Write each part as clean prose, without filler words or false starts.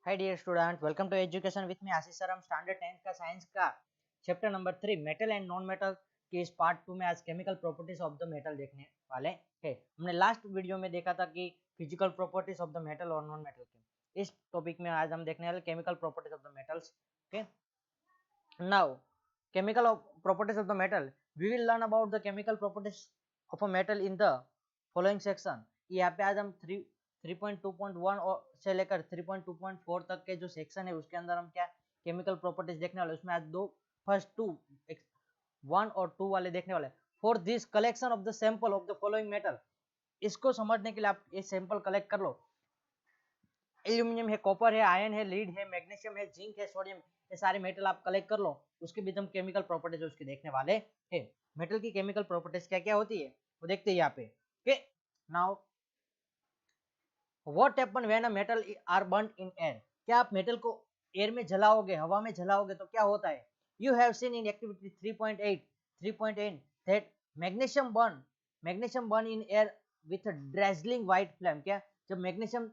Hi dear student, welcome to education with me Ashish sir. हम standard 10th का science का chapter number 3 metal and non metal के इस part 2 में आज chemical properties of the metal देखने वाले हैं। हमने लास्ट वीडियो में देखा था कि physical properties of the metal और नॉन मेटल के। इस टॉपिक में आज हम देखने वाले chemical properties of the metals. Okay, now chemical properties of the metal, we will learn about the chemical properties of a metal in the following section. यहाँ पे आज हम 3.2.1 से लेकर 3.2.4 तक के जो सेक्शन है उसके अंदर हम क्या केमिकल प्रॉपर्टीज देखने वाले, उसमें आज फर्स्ट टू 1 और 2 वाले देखने वाले। For this collection of the sample of the following metal, इसको समझने के लिए आप ये सैंपल कलेक्ट कर लो। एल्यूमिनियम है, कॉपर है, आयरन है, लीड है, मैग्नीशियम है, जिंक है, सोडियम, ये सारे मेटल आप कलेक्ट कर लो। उसके भी हम केमिकल प्रॉपर्टीज उसके देखने वाले हैं। मेटल की केमिकल प्रॉपर्टीज क्या क्या होती है वो देखते हैं यहाँ पे। Okay, now what happen when a metal are burned in air. क्या आप मेटल को एयर में जलाओगे, हवा में जलाओगे तो क्या होता है। You have seen in activity 3.8 that magnesium burn in air with dazzling white flame. क्या जब मैग्नीशियम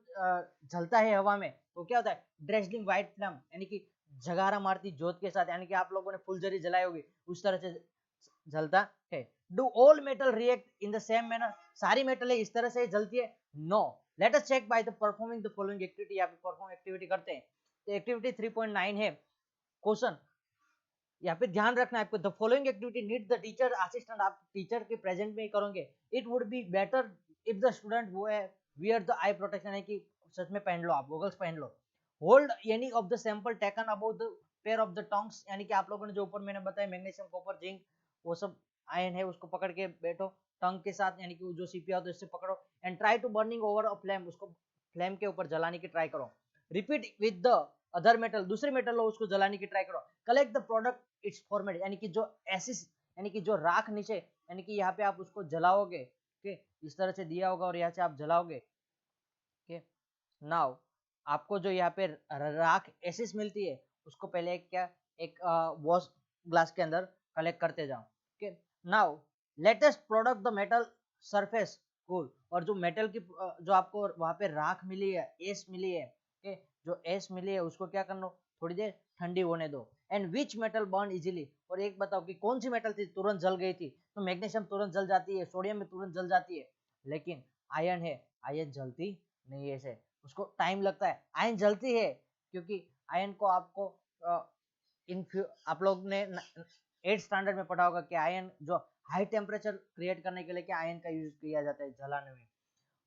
जलता है हवा में तो क्या होता है, ड्रेजलिंग व्हाइट फ्लेम, यानी कि जगारा मारती जोत के साथ, यानी कि आप लोगों ने फुलझड़ी जलाई होगी उस तरह से जलता है। Do all metal react in the same manner, सारी मेटल इस तरह से जलती है? No. Let us check by the performing the following activity. यहाँ पे परफॉर्म एक्टिविटी करते हैं। तो एक्टिविटी 3.9 है क्वेश्चन। यहाँ पे ध्यान रखना है आपको, the following activity need the teacher assistant, आप टीचर के प्रेजेंट में ही करोगे। It would be better if the student वो है वियर द आई प्रोटेक्शन, है कि सच में पहन लो, आप गॉगल्स पहन लो। Hold any of the sample taken about the pair of the tongs, यानी कि आप लोगों ने जो ऊपर मैंने बताया मैग्नीशियम, कॉपर, जिंक, वो सब आयन है, उसको पकड़ के बैठो टंग के साथ, यानी कि जो सीपिया होता है उससे पकड़ो। And try to burning over a flame, उसको फ्लेम के ऊपर जलाने की ट्राई करो। Repeat with the other metal, दूसरी मेटल लो उसको जलाने की ट्राई करो। Collect the product its format, यानी कि जो एसिस, यानी कि जो राख नीचे, यानी कि यहाँ पे आप उसको जलाओगे। ओके, इस तरह से दिया होगा और यहाँ से आप जलाओगे। ओके, नाउ आपको जो यहाँ पे राख एसिस मिलती है उसको पहले क्या एक वॉश ग्लास के अंदर कलेक्ट करते जाओ। Okay, now latest product the metal surface cool, और जो मेटल की जो आपको वहां पे राख मिली है, एस मिली है, ओके, जो एस मिली है उसको क्या करना, थोड़ी देर ठंडी होने दो। And which metal burn easily, और एक बताओ कि कौन सी मेटल थी तुरंत जल गई थी। तो मैग्नीशियम तुरंत जल जाती है, सोडियम में तुरंत जल जाती है, लेकिन आयरन है, आयरन जलती नहीं है, ऐसे उसको टाइम लगता है। आयरन जलती है क्योंकि आयरन को आपको आप लोग ने 8th स्टैंडर्ड में पढ़ा होगा कि आयरन जो हाई टेम्परेचर क्रिएट करने के लिए क्या आयरन का यूज किया जाता है जलाने में।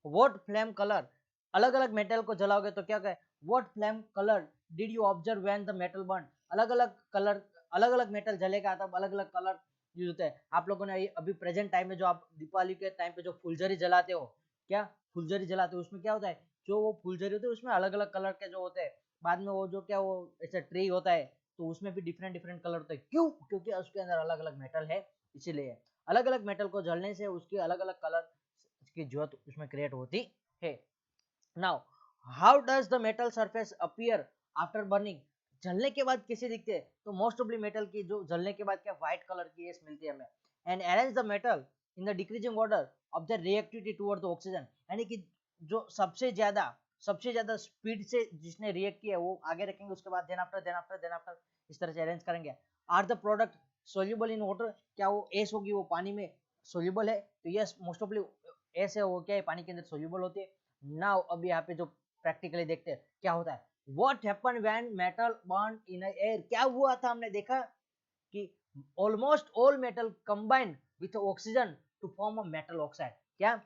व्हाट फ्लेम कलर, अलग अलग मेटल को जलाओगे तो क्या कहे, what flame colour did you observe when the metal burn, अलग अलग कलर, अलग अलग मेटल जलेगा तब अलग अलग कलर यूज होता है। आप लोगों ने अभी प्रेजेंट टाइम में जो आप दीपावली के टाइम पे जो फुलझड़ी जलाते हो, क्या फुलझड़ी जलाते हो उसमें क्या होता है, जो वो फुलझड़ी होती है उसमें अलग अलग कलर के जो होते हैं, बाद में वो जो क्या वो ऐसा ट्री होता है तो उसमें भी डिफरेंट डिफरेंट कलर होता है। क्यों? क्योंकि उसके अंदर अलग अलग मेटल है, इसीलिए अलग अलग मेटल को जलने से उसकी अलग अलग कलर की ज्योत उसमें क्रिएट होती है। Now how does the metal surface appear after burning, जलने के बाद कैसे दिखते हैं, तो मोस्ट ऑफली मेटल की जो जलने के बाद क्या व्हाइट कलर की एस मिलती है हमें। And arrange the metal in the decreasing order of the reactivity toward the oxygen, यानी कि जो सबसे ज्यादा स्पीड से जिसने रिएक्ट किया वो आगे रखेंगे, उसके बाद देन आफ्टर इस तरह से अरेंज करेंगे। Are the product soluble in water, क्या वो एस होगी वो पानी में सोल्यूबल है, तो यस मोस्ट ऑफली एस है, वो क्या है पानी के अंदर सोल्यूबल होती है। नाउ अब यहाँ पे जो प्रैक्टिकली देखते हैं क्या होता है, what happen when metal burn in air, क्या हुआ था हमने देखा कि almost all metal combine with oxygen to form a metal oxide. क्या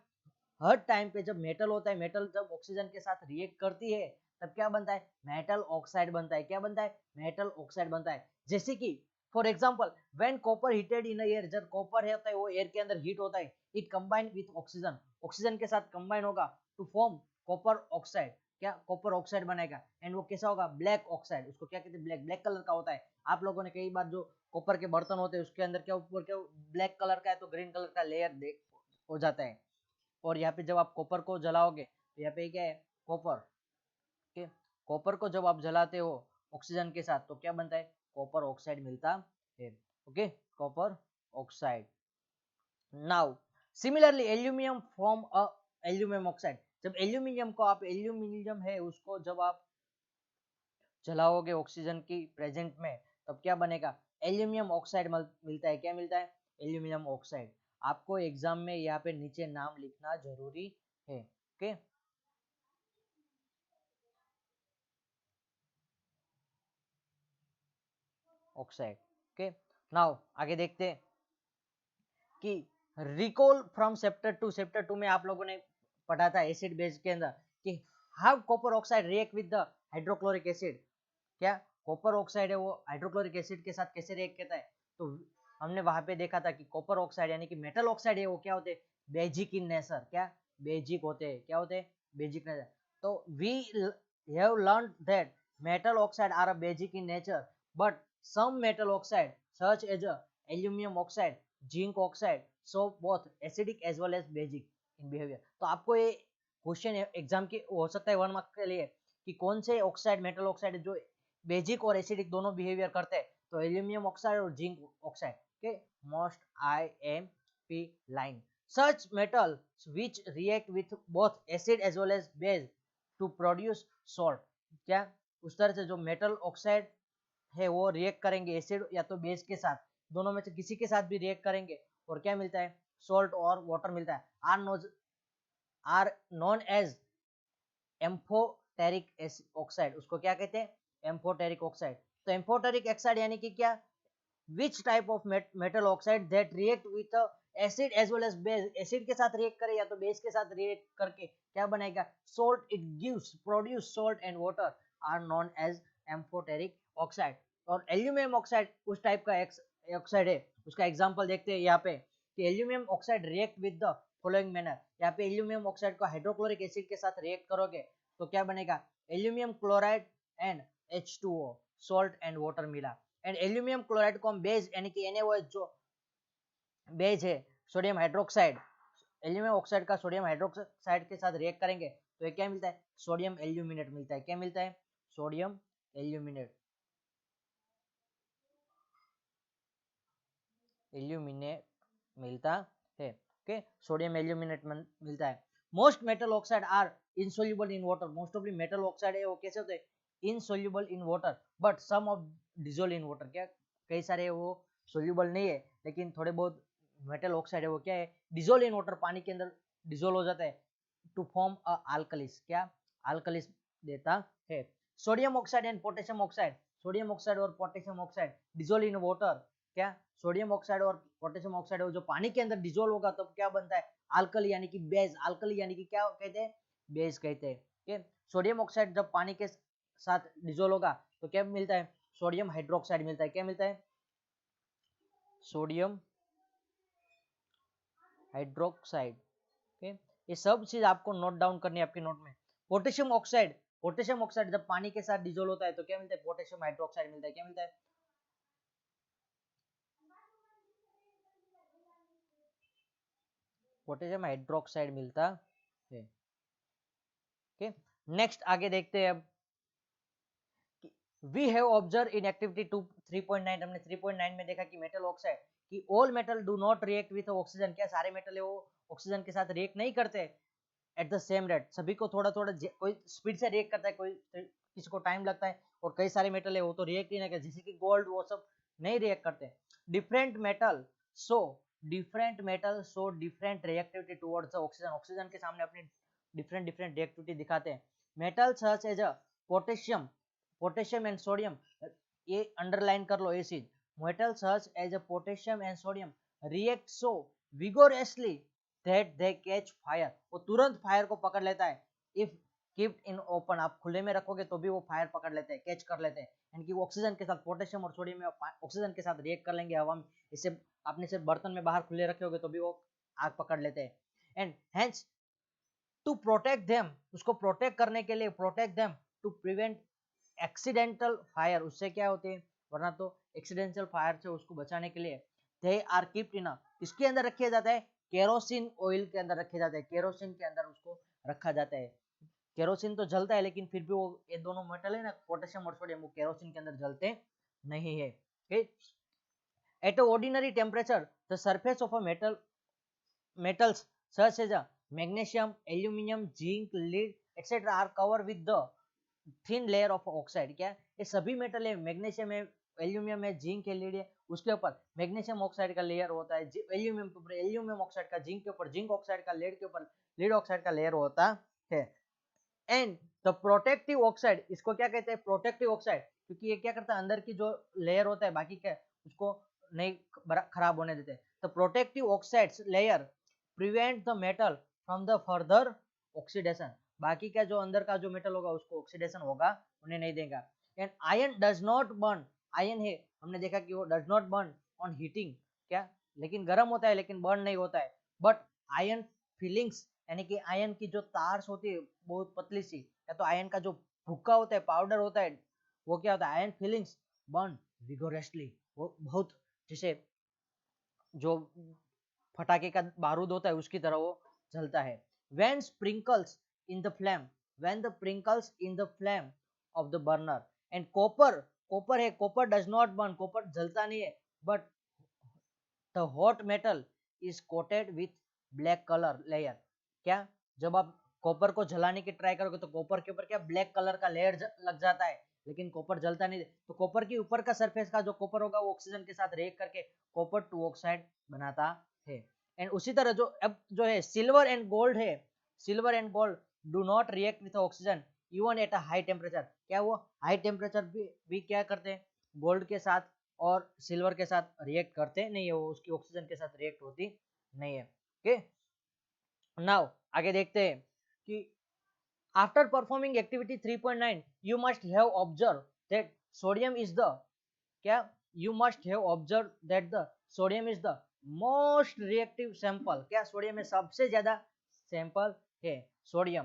हर टाइम पे जब मेटल होता है, मेटल जब ऑक्सीजन के साथ रिएक्ट करती है तब क्या बनता है, मेटल ऑक्साइड बनता है। क्या बनता है, मेटल ऑक्साइड बनता है। जैसे कि for example when copper heated in air, जब कॉपर होता है वो एयर के अंदर हीट होता है, it combine with oxygen, oxygen के साथ कंबाइन होगा टू फॉर्म कॉपर ऑक्साइड। क्या कॉपर ऑक्साइड बनेगा, एंड वो कैसा होगा, ब्लैक ऑक्साइड, उसको क्या कहते हैं, ब्लैक, ब्लैक कलर का होता है। आप लोगों ने कई बार जो कॉपर के बर्तन होते हैं उसके अंदर क्या ऊपर क्या ब्लैक कलर का है तो ग्रीन कलर का लेयर हो जाता है। और यहाँ पे जब आप कॉपर को जलाओगे तो यहाँ पे क्या है, कॉपर के कॉपर को जब आप जलाते हो ऑक्सीजन के साथ तो क्या बनता है, कॉपर ऑक्साइड मिलता है। Okay, copper oxide. Now similarly aluminium form a aluminium oxide, जब एल्यूमिनियम को आप, एल्यूमिनियम है उसको जब आप जलाओगे ऑक्सीजन की प्रेजेंट में तब क्या बनेगा, एल्यूमिनियम ऑक्साइड मिलता है। क्या मिलता है, एल्यूमिनियम ऑक्साइड। आपको एग्जाम में यहाँ पे नीचे नाम लिखना जरूरी है। Okay, oxide. ओके, नाउ आगे देखते हैं कि रिकॉल फ्रॉम चैप्टर 2 में आप लोगों ने पढ़ा था एसिड बेस के अंदर कि how copper oxide react with the hydrochloric acid. क्या कॉपर ऑक्साइड है वो हाइड्रोक्लोरिक एसिड के साथ कैसे रिएक्ट करता है, तो हमने वहां पे देखा था कि कॉपर ऑक्साइड यानी कि मेटल ऑक्साइड है वो क्या होते हैं, बेजिक इन नेचर। क्या बेजिक होते हैं, क्या होते हैं, बेजिक नेचर। तो we have learned that metal oxide are a basic in nature, but some metal oxide such as aluminum oxide, zinc oxide, so both acidic as well as basic in behavior। तो आपको ये question exam के हो सकता है 1 mark के लिए कि कौन से ऑक्साइड मेटल ऑक्साइड जो बेजिक और एसिडिक दोनों बिहेवियर करते हैं, तो एल्यूमिनियम ऑक्साइड और जिंक ऑक्साइड के most IMP line. Such metals which react with both acid as well as base to produce salt। क्या उस तरह से जो मेटल ऑक्साइड है वो रिएक्ट करेंगे एसिड या तो बेस के साथ, दोनों में से किसी के साथ भी रिएक्ट करेंगे और क्या मिलता है, सॉल्ट और वाटर मिलता है। Are known as amphoteric oxide, उसको क्या कहते हैं, एम्फोटेरिक ऑक्साइड। तो एम्फोटेरिक ऑक्साइड यानी कि क्या, which type of metal oxide that react with acid as well as base, acid के साथ रिएक्ट करे या तो बेस के साथ रिएक्ट करके क्या बनाएगा, salt, it gives produce salt and water, are known as amphoteric oxide. और एल्यूमिनियम ऑक्साइड उस टाइप का ऑक्साइड है, उसका एग्जांपल देखते हैं यहाँ पे कि aluminium oxide react with the following manner. यहाँ पे एल्यूमिनियम ऑक्साइड को हाइड्रोक्लोरिक एसिड के साथ रिएक्ट करोगे तो क्या बनेगा, aluminium chloride and H2O, salt and water मिला। एंड एल्यूमिनियम क्लोराइड को हम बेस यानी कि NaOH जो बेस है, सोडियम हाइड्रोक्साइड, एल्यूमिनियम ऑक्साइड का सोडियम हाइड्रोक्साइड के साथ रिएक्ट करेंगे तो ये क्या मिलता है, सोडियम एल्यूमिनेट मिलता है। क्या मिलता है, सोडियम एल्यूमिनेट, एल्यूमिनेट मिलता है। ओके, सोडियम एल्यूमिनेट मिलता है। Most metal oxide are insoluble in water, most of the metal oxide है वो कैसे होते हैं, insoluble in water, but some of dissolve in water. क्या कई सारे वो सोल्यूबल नहीं है लेकिन थोड़े बहुत मेटल ऑक्साइड है वो क्या है, डिसोल्व इन वाटर, पानी के अंदर डिसोल्व हो जाता है टू फॉर्म अ अल्कलिस। क्या अल्कलिस देता है। Sodium oxide and potassium oxide, sodium oxide और potassium oxide dissolve in water. क्या सोडियम ऑक्साइड और पोटेशियम ऑक्साइड जो पानी के अंदर डिसोल्व होगा तब क्या बनता है, अल्कली यानी कि बेस। अल्कली यानी कि क्या कहते हैं, बेस कहते हैं। ठीक, सोडियम ऑक्साइड जब पानी के साथ डिसोल्व होगा तो क्या मिलता है, सोडियम हाइड्रोक्साइड मिलता है। क्या मिलता है, सोडियम हाइड्रोक्साइड। ओके, ये सब चीज आपको नोट डाउन करनी है आपके नोट में। पोटेशियम ऑक्साइड, पोटेशियम ऑक्साइड जब पानी के साथ डिसोल्व होता है तो क्या मिलता है, पोटेशियम हाइड्रोक्साइड मिलता है। क्या मिलता है, पोटेशियम हाइड्रोक्साइड मिलता है। ओके, नेक्स्ट आगे देखते हैं अब, we have observe in activity 3.9, हमने 3.9 में देखा कि मेटल ऑक्साइड कि all metal do not react with oxygen. क्या सारे मेटल है वो ऑक्सीजन के साथ रिएक्ट नहीं करते एट द सेम रेट, सभी को थोड़ा थोड़ा, कोई स्पीड से रिएक्ट करता है, कोई किसी को टाइम लगता है, और कई सारे मेटल है वो तो रिएक्ट ही नहीं करते, जैसे कि गोल्ड वो सब नहीं रिएक्ट करते। Different metal so different metal so different reactivity towards oxygen, oxygen के सामने अपनी डिफरेंट डिफरेंट रिएक्टिविटी दिखाते हैं। Metal such as a potassium, potassium and sodium, ये अंडरलाइन कर लो ये चीज, metal such as a potassium and sodium react so vigorously that they catch fire, वो तुरंत फायर को पकड़ लेता है। इफ कीप्ड इन ओपन, आप खुले में रखोगे तो भी वो फायर पकड़ लेते हैं, कैच कर लेते हैं, यानी कि वो ऑक्सीजन के साथ, पोटेशियम और सोडियम में ऑक्सीजन के साथ रिएक्ट कर लेंगे हवा में, इससे आपने सिर्फ बर्तन में बाहर खुले रखे होगे तो भी वो आग पकड़ लेते हैं। And hence to protect them, उसको प्रोटेक्ट करने के लिए, protect them to prevent accidental fire, उससे क्या होते हैं, वरना तो एक्सीडेंटल फायर से उसको बचाने के लिए दे आर कीप्ड इन, इसके अंदर रखे जाता है, केरोसिन ऑयल के अंदर रखे जाते हैं, केरोसिन के अंदर उसको रखा जाता है। केरोसिन तो जलता है लेकिन फिर भी वो ये दोनों मेटल है ना, पोटेशियम और सोडियम, वो केरोसिन के अंदर जलते नहीं है। At ordinary temperature the surface of a metals such as magnesium, aluminum, zinc, lead, etc. are covered with the thin layer of oxide, क्या ये सभी मेटल है, मैग्नीशियम है, एल्यूमिनियम है, जिंक है, लीड है, उसके ऊपर मैग्नीशियम ऑक्साइड का लेयर होता है, एल्यूमिनियम के ऊपर एल्यूमिनियम ऑक्साइड का, जिंक के ऊपर जिंक ऑक्साइड का, लेड के ऊपर लीड ऑक्साइड का लेयर होता है। एंड द प्रोटेक्टिव ऑक्साइड, इसको क्या कहते हैं, प्रोटेक्टिव ऑक्साइड, क्योंकि ये क्या करता है, अंदर की जो लेयर होता है बाकी क्या उसको नहीं खराब होने देते। The protective oxides layer prevent the metal from the further oxidation, बाकी का जो अंदर का जो मेटल होगा उसको ऑक्सीडेशन होगा उन्हें नहीं देगा। And iron does not burn, iron है हमने देखा कि वो does not burn on heating, क्या लेकिन गर्म होता है लेकिन बर्न नहीं होता है। बट आयरन फीलिंग्स, यानी कि आयरन की जो तार्स होती है बहुत पतली सी, या तो आयरन का जो भुक्का होता है, पाउडर होता है, वो क्या होता है, आयरन फीलिंग्स बर्न विगोरसली, वो बहुत जैसे जो फटाके का बारूद होता है उसकी तरह वो जलता है। when sprinkles in the flame, when the sprinkles in the flame of the burner, and copper है, copper does not burn, copper जलता नहीं है, but the hot metal is coated with black color layer, क्या जब आप copper को जलाने की ट्राई करोगे तो कॉपर के ऊपर क्या ब्लैक कलर का लेयर लग जाता है, लेकिन कॉपर जलता नहीं। तो कॉपर के ऊपर का सरफेस का जो कॉपर होगा वो ऑक्सीजन के साथ रिएक्ट करके कॉपर टू ऑक्साइड बनाता है। एंड उसी तरह जो अब जो है सिल्वर एंड गोल्ड है, silver and gold do not react with oxygen even at a high temperature, क्या वो हाई टेम्परेचर भी क्या करते हैं, गोल्ड के साथ और सिल्वर के साथ रिएक्ट करते नहीं है, वो उसकी ऑक्सीजन के साथ रिएक्ट होती नहीं है। ओके, नाउ आगे देखते हैं कि after performing activity 3.9 you must have observe that sodium is the, क्या you must have observe that the sodium is the most reactive sample, क्या सोडियम में सबसे ज्यादा सैंपल है सोडियम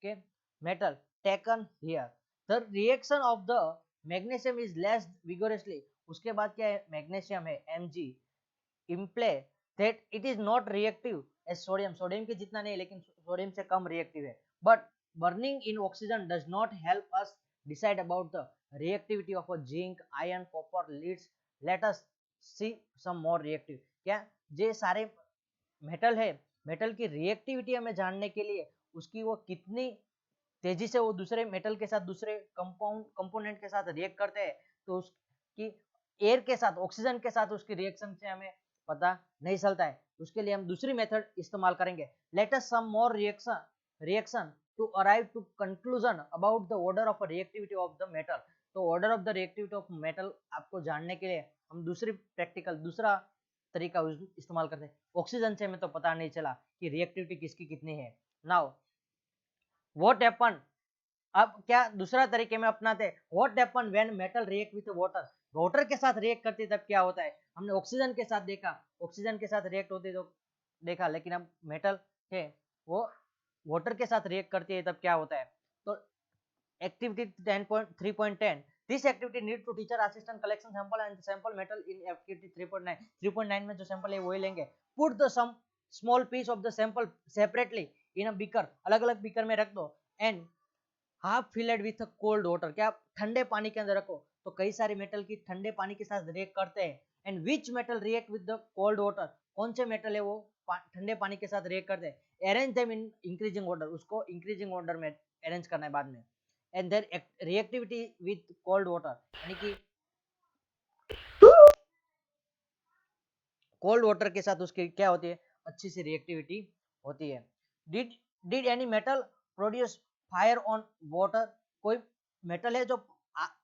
के metal taken here. The reaction of the magnesium is less vigorously, उसके बाद क्या है, मैग्नीशियम है Mg imply that it is not reactive as sodium, sodium के जितना नहीं लेकिन सोडियम से कम रिएक्टिव है। But burning in oxygen does not help us decide about the reactivity of a zinc, iron, copper, leads, let us see some more reactive, क्या ये सारे मेटल है, मेटल की रिएक्टिविटी हमें जानने के लिए उसकी वो कितनी तेजी से वो दूसरे मेटल के साथ दूसरे कंपोनेंट के साथ रिएक्ट करते हैं, तो उसकी एयर के साथ ऑक्सीजन के साथ उसकी रिएक्शन से हमें पता नहीं चलता है। उसके लिए हम दूसरी मेथड इस्तेमाल करेंगे। Let us some more reaction to arrive to conclusion about the order of reactivity of the metal. तो order of the reactivity of metal आपको जानने के लिए हम दूसरा तरीका इस्तेमाल करते हैं। ऑक्सीजन से हमें तो पता नहीं चला कि रिएक्टिविटी किसकी कितनी है। नाउ व्हाट हैपन, अब क्या दूसरा तरीके में अपनाते हैं, what happen when metal react with water, water के साथ रिएक्ट करती है तब क्या होता है, हमने ऑक्सीजन के साथ देखा, ऑक्सीजन के साथ रिएक्ट होती है तो देखा, लेकिन अब मेटल है वो वाटर के साथ रिएक्ट करती है तब क्या होता है। तो activity 10.3.10 this activity need to teacher assistant collection sample and sample metal in activity 3.9 में जो सैंपल है वही लेंगे। Put the some small piece of the sample separately in a beaker, अलग अलग बीकर में रख दो, and half filled with cold water, क्या ठंडे पानी के अंदर रखो, तो कई सारे मेटल की ठंडे पानी के साथ रिएक्ट करते हैं। And which metal react with the cold water, कौन से मेटल है वो ठंडे पानी के साथ रिएक्ट करते हैं। Arrange them in increasing order, उसको इंक्रीजिंग ऑर्डर में अरेंज करना है बाद में। And then reactivity with cold water, यानी कि कोल्ड वाटर के साथ उसकी क्या होती है, अच्छी सी रिएक्टिविटी होती है। Did did any metal produce fire on water, कोई मेटल है जो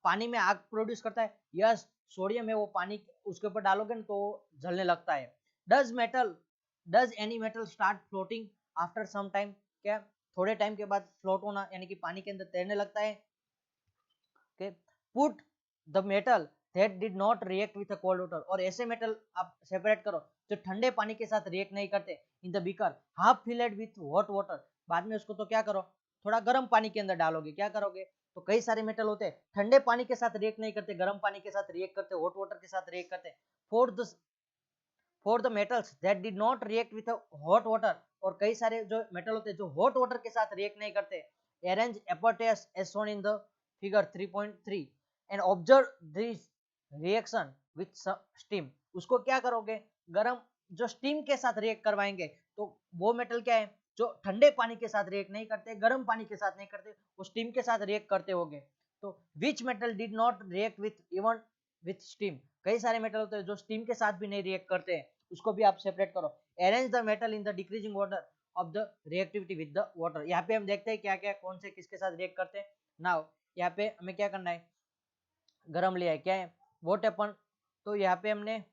पानी में आग प्रोड्यूस करता है। यस, सोडियम है, वो पानी उसके ऊपर डालोगे ना तो जलने लगता है। Does any metal start floating after some time, क्या थोड़े टाइम के बाद फ्लोट होना यानी कि पानी के अंदर तैरने लगता है। Okay, put the metal that did not react with cold water, और ऐसे मेटल आप सेपरेट करो जो ठंडे पानी के साथ रिएक्ट नहीं करते in the beaker, half filled with hot water, बाद में उसको तो क्या करो थोड़ा गर्म पानी के अंदर डालोगे, क्या करोगे, तो कई सारे मेटल होते हैं ठंडे पानी के साथ रिएक्ट नहीं करते, गर्म पानी के साथ रिएक्ट करते, हॉट वाटर के साथ रिएक्ट करते। For the metals that did not react with hot water, और कई सारे जो मेटल होते हैं जो हॉट वाटर के साथ रिएक्ट नहीं करते, arrange apparatus as shown in the figure 3.3 and observe this reaction with steam, उसको क्या करोगे, गर्म जो स्टीम के साथ रिएक्ट करवाएंगे तो वो मेटल क्या है, जो ठंडे पानी के साथ रिएक्ट नहीं करते, गर्म पानी के साथ नहीं करते, वो स्टीम के साथ रिएक्ट करते होंगे। तो which metal did not react with even with steam, कई सारे मेटल होते हैं जो स्टीम के साथ भी नहीं रिएक्ट करते हैं, उसको भी आप सेपरेट करो। Arrange the metal in the decreasing order of the reactivity with the water. यहाँ पे हम देखते हैं क्या क्या कौन से किसके साथ रिएक्ट करते हैं। नाउ यहाँ पे हमें क्या करना है, गरम लिया है, क्या है वोट अपन, तो यहाँ पे हमने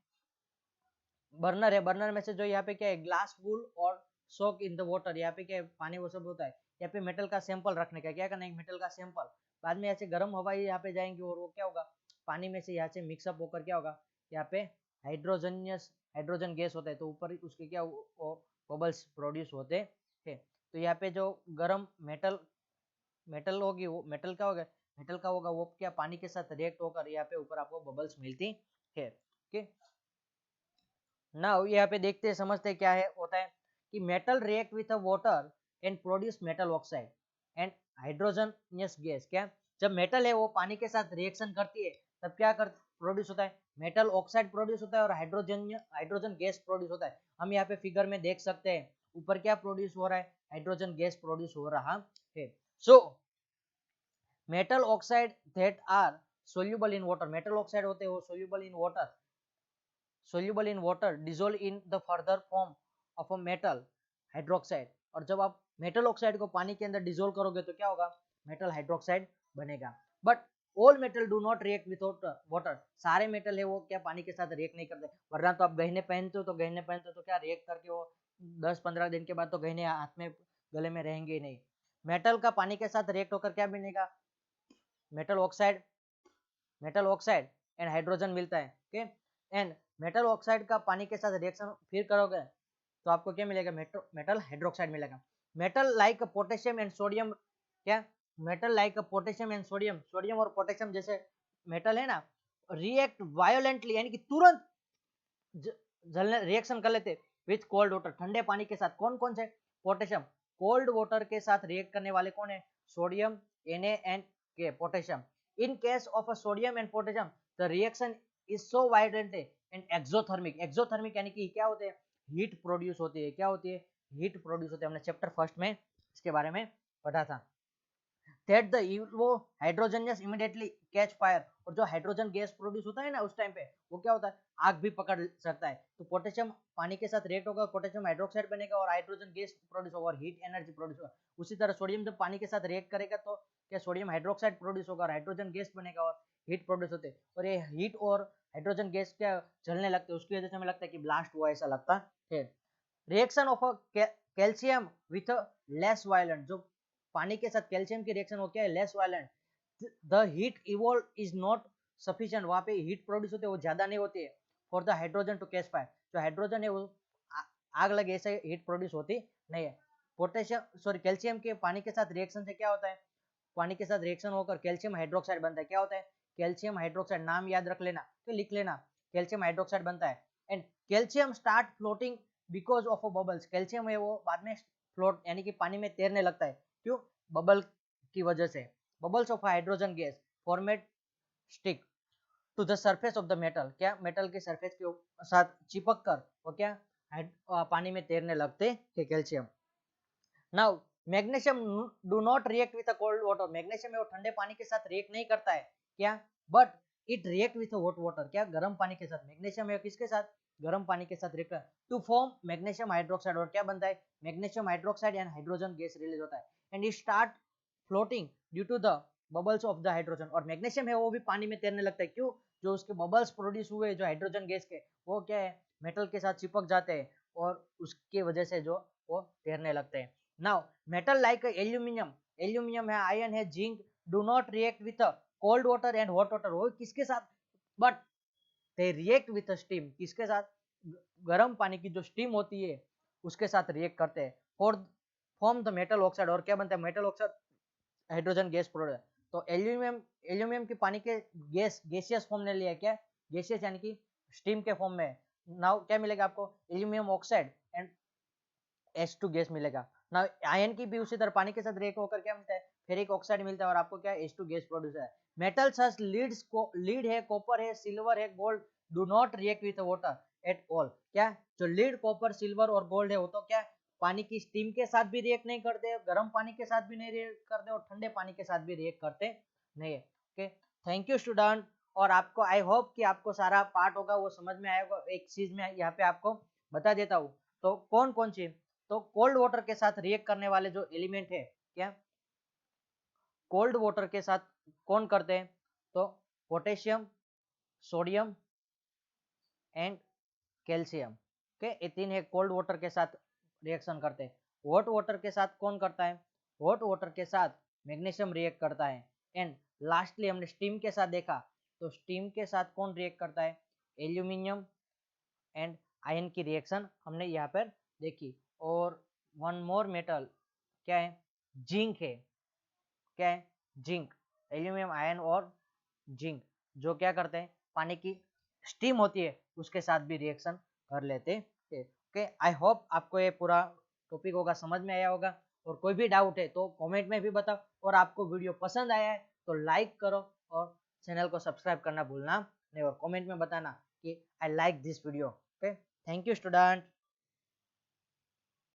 बर्नर है, बर्नर में से जो यहाँ पे क्या है ग्लास वूल और सोक इन द वाटर, यहाँ पे क्या है पानी वो सब होता है। यहाँ पे मेटल का सैंपल रखने का, क्या करना है मेटल का सैंपल, बाद में यहाँ से गर्म हवा यहाँ पे जाएंगी और वो क्या होगा पानी में से यहाँ से मिक्सअप होकर क्या होगा यहाँ पे हाइड्रोजन गैस होता है, तो ऊपर उसके क्या बबल्स प्रोड्यूस होते हैं। तो यहाँ पे जो गर्म मेटल होगी वो मेटल का होगा, मेटल का होगा वो क्या पानी के साथ रिएक्ट होकर यहाँ पे ऊपर आपको बबल्स मिलती है। ओके, नाउ यहाँ पे देखते हैं समझते हैं क्या है होता है कि metal react with water and produce metal oxide and hydrogenous gas. क्या जब मेटल है वो पानी के साथ रिएक्शन करती है तब क्या कर प्रोड्यूस होता है, मेटल ऑक्साइड प्रोड्यूस होता है और हाइड्रोजन गैस प्रोड्यूस होता है। हम यहाँ पे फिगर में देख सकते हैं ऊपर क्या प्रोड्यूस हो रहा है, हाइड्रोजन गैस प्रोड्यूस हो रहा है। So metal oxide that are soluble in water, metal oxide होते हैं वो soluble in water, soluble in water dissolve in the further form of a metal hydroxide। और जब आप मेटल ऑक्साइड को पानी के अंदर डिसोल्व करोगे तो क्या होगा मेटल हाइड्रोक्साइड बनेगा। But all metal do not react with water, सारे मेटल है वो क्या पानी के साथ रिएक्ट नहीं करते, वरना तो आप गहने पहनते हो तो क्या रिएक्ट करके वो 10-15 दिन के बाद तो गहने हाथ में गले में रहेंगे ही नहीं। मेटल का पानी के साथ रिएक्ट होकर क्या बनेगा मेटल ऑक्साइड एंड हाइड्रोजन मिलता है। ओके, एंड मेटल ऑक्साइड का पानी के साथ रिएक्शन फिर करोगे तो आपको क्या मिलेगा मेटल हाइड्रोक्साइड मिलेगा। Metal like potassium and sodium, क्या metal like potassium and sodium और पोटेशियम जैसे मेटल है ना रिएक्ट वायोलेंटली, यानी कि तुरंत जलने रिएक्शन कर लेते विथ कोल्ड वाटर, ठंडे पानी के साथ। कौन कौन से, पोटेशियम, कोल्ड वाटर के साथ रिएक्ट करने वाले कौन है, सोडियम Na एंड के, potassium. In case of sodium and potassium the reaction is so violent and exothermic यानी कि क्या होते हैं हीट प्रोड्यूस होती है, क्या होती है हीट प्रोड्यूस होती है, हमने चैप्टर फर्स्ट में इसके बारे में पढ़ा था। दैट द वो हाइड्रोजनस इमीडिएटली कैच फायर, और जो हाइड्रोजन गैस प्रोड्यूस होता है ना उस टाइम पे वो क्या होता है आग भी पकड़ सकता है। तो पोटेशियम पानी के साथ रिएक्ट होगा, पोटेशियम हाइड्रोक्साइड बनेगा और हाइड्रोजन गैस प्रोड्यूस होगा और हीट एनर्जी प्रोड्यूस होगा। उसी तरह सोडियम जब पानी के साथ रिएक्ट करेगा तो क्या सोडियम हाइड्रोक्साइड प्रोड्यूस होगा और हाइड्रोजन गैस बनेगा और हीट प्रोड्यूस होते हैं। और ये हीट और हाइड्रोजन गैस क्या जलने लगते हैं, उसकी वजह से हमें लगता है कि ब्लास्ट हुआ ऐसा लगता है। Reaction of calcium with less violent, जो पानी के साथ कैल्शियम की रिएक्शन हो क्या है less violent, the heat evolve is not sufficient, वहां पे हीट प्रोड्यूस होते हैं वो ज्यादा नहीं होती है for the hydrogen to catch fire, जो हाइड्रोजन है वो आग लगे ऐसे हीट प्रोड्यूस होती नहीं है। पोटेशियम कैल्शियम के पानी के साथ रिएक्शन से क्या होता है, पानी के साथ रिएक्शन होकर कैल्शियम हाइड्रोक्साइड बनता है। क्या होता है कैल्शियम हाइड्रोक्साइड, नाम याद रख लेना तो लिख लेना, कैल्शियम हाइड्रोक्साइड बनता है। And calcium start floating because of bubbles, calcium है वो बाद में फ्लोट यानी कि पानी में तैरने लगता है, क्यों बबल की वजह से। Bubbles of hydrogen gas format stick to the surface of the metal, क्या मेटल के सरफेस के साथ चिपक कर वो क्या पानी में तैरने लगते हैं calcium. Now magnesium do not react with cold water, magnesium है वो ठंडे पानी के साथ रिएक्ट नहीं करता है, क्या but it react with hot water, क्या गर्म पानी के साथ। मैग्नीशियम है किसके साथ, गर्म पानी के साथ react to form magnesium hydroxide, और क्या बनता है magnesium hydroxide and hydrogen gas release होता है। And it start floating due to the bubbles of the hydrogen, और मैग्नीशियम है वो भी पानी में तैरने लगता है, क्यों जो उसके बबल्स प्रोड्यूस हुए जो हाइड्रोजन गैस के वो क्या है मेटल के साथ चिपक जाते हैं और उसकी वजह से जो वो तैरने लगते हैं। नाउ मेटल लाइक एल्यूमिनियम है, आयरन है, zinc do not react with cold water and hot water, वो किसके साथ but they react with steam, किसके साथ गर्म पानी की जो स्टीम होती है उसके साथ रिएक्ट करते हैं for form the metal oxide, और क्या बनता है metal oxide hydrogen gas product. तो एल्यूमिनियम की पानी के गैसियस फॉर्म ने लिया, क्या गैसियस यानी कि स्टीम के फॉर्म में। नाउ क्या मिलेगा आपको aluminium oxide and H2 gas मिलेगा। ना आयन की भी उसी तरह पानी के साथ रिएक्ट होकर क्या मिलता है फेरिक ऑक्साइड मिलता है और आपको क्या H2 गैस प्रोड्यूस है। मेटल सच लीड है, कॉपर है, सिल्वर है, gold do not react with water at all, क्या जो लीड कॉपर सिल्वर और गोल्ड है वो तो क्या पानी की स्टीम के साथ भी रिएक्ट नहीं करते, गर्म पानी के साथ भी नहीं रिएक्ट करते और ठंडे पानी के साथ भी रिएक्ट करते नहीं है। Okay, thank you student. और आपको आई होप कि आपको सारा पार्ट होगा वो समझ में आएगा। एक चीज में यहाँ पे आपको बता देता हूँ, तो कौन कौन सी, तो कोल्ड वाटर के साथ रिएक्ट करने वाले जो एलिमेंट है, क्या कोल्ड वाटर के साथ कौन करते हैं, तो potassium, sodium and calcium. Okay, ये तीन है कोल्ड वाटर के साथ रिएक्शन करते हैं। हॉट वाटर के साथ कौन करता है, हॉट वाटर के साथ मैग्नीशियम रिएक्ट करता है। एंड लास्टली हमने स्टीम के साथ देखा, तो स्टीम के साथ कौन रिएक्ट करता है, एल्यूमिनियम एंड आयन की रिएक्शन हमने यहाँ पर देखी। और वन मोर मेटल क्या है, जिंक है। क्या है, जिंक, एल्यूमिनियम आयन और जिंक, जो क्या करते हैं, पानी की स्टीम होती है उसके साथ भी रिएक्शन कर लेते हैं। ओके, आई होप आपको ये पूरा टॉपिक होगा समझ में आया होगा। और कोई भी डाउट है तो कमेंट में भी बताओ। और आपको वीडियो पसंद आया है तो लाइक करो और चैनल को सब्सक्राइब करना भूलना नहीं, और कमेंट में बताना कि I like this video. Okay, thank you student.